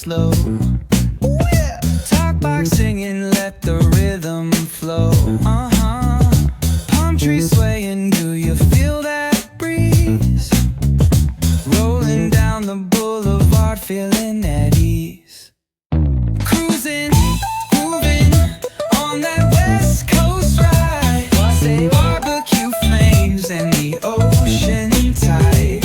slow. Ooh, yeah. Talk box singing, let the rhythm flow. Palm trees swaying, do you feel that breeze? Rolling down the boulevard, feeling at ease. Cruising, moving on that West Coast ride. Say barbecue flames and the ocean tide.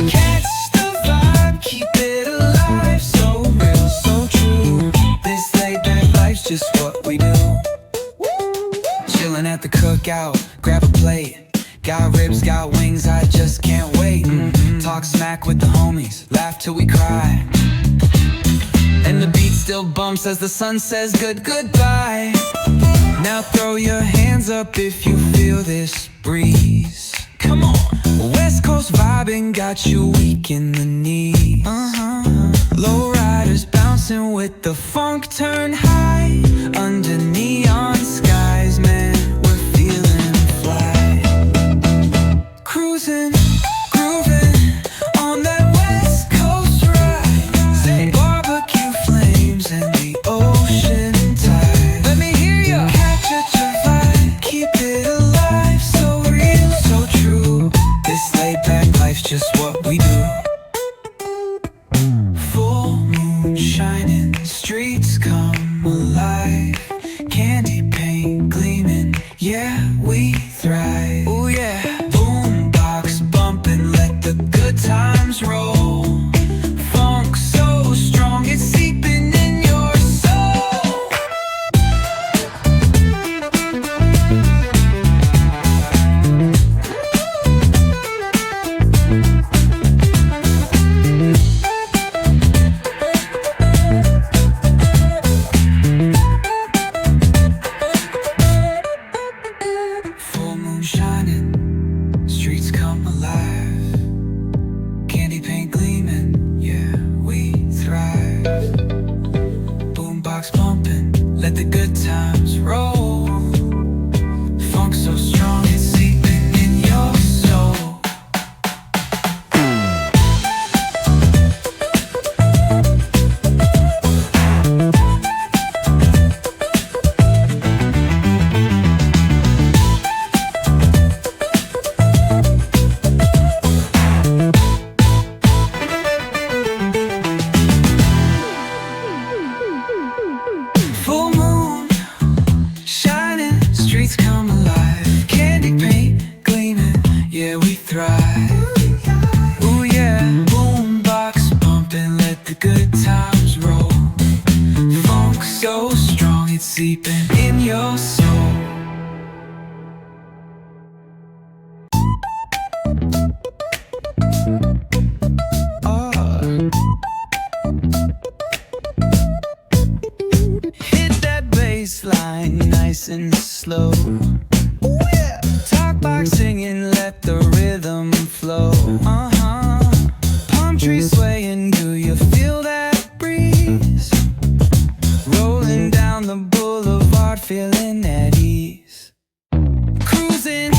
Catch the vibe, keep it alive. So real, so true. This laid back life's just what we do. Chilling at the cookout, grab a plate. Got ribs, got wings, I just can't wait. Talk smack with the homies, laugh till we cry. And the beat still bumps as the sun says goodbye. Now throw your hands up if you feel this breeze. Come on. West Coast vibing got you weak in the knees. Low riders bouncing with the funk turn high. Under neon skies, man, we're feeling fly. Cruising, grooving on that West Coast ride. Say barbecue flames and the ocean tide. Let me hear ya. Catch your vibe, keep it alive. So real, so true. This laid back life's just what we do. Full moon shining, streets come alive. Candy paint gleaming, yeah, we thrive. Ooh yeah. Boombox bumping, let the good times roll. Funk so strong, it's seeping in your soul. Full moon shining, streets come alive. Candy paint gleaming, yeah, we thrive. Boombox bumping, let the good times roll. Funk so strong, it's seeping in your soul. Full moon shining, streets come alive. Candy paint gleaming, yeah, we thrive. Ooh yeah. Boombox bumping, let the good times roll. Funk so strong, it's seeping in your soul. Hit that bass line nice and slow. Ooh, yeah. Talk box singing, let the rhythm flow. Palm trees swaying, do you feel that breeze? Rolling down the boulevard, feeling at ease. Cruising,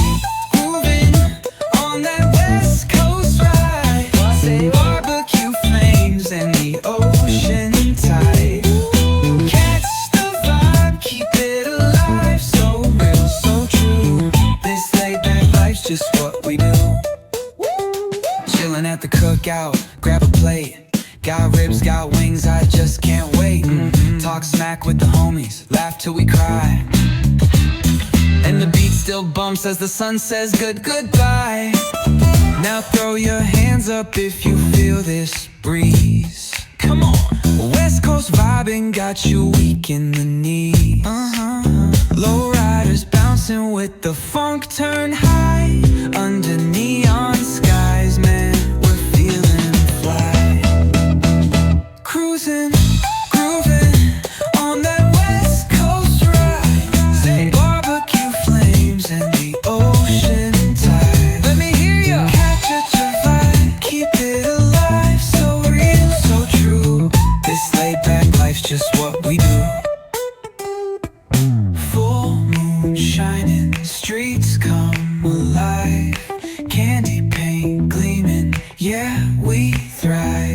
moving on that West Coast ride. Say barbecue flames and the ocean tide. Catch the vibe, keep it alive. So real, so true. This laid back life's just what we do. Chilling at the cookout, grab a plate. Got ribs, got wings, I just can't wait. Talk smack with the homies, laugh till we cry. And the beat still bumps as the sun says goodbye. Now throw your hands up if you feel this breeze. Come on. West Coast vibing got you weak in the knees. Low riders bouncing with the funk turn high. Under neon skies, man, we're feeling fly. Cruising, grooving on that West Coast ride. Say barbecue flames and the ocean tide. Let me hear ya. Catch your vibe, keep it alive. So real, so true. This laid back life's just what we do. Full moon shining, streets come alive. Candy paint gleaming, yeah, we thrive.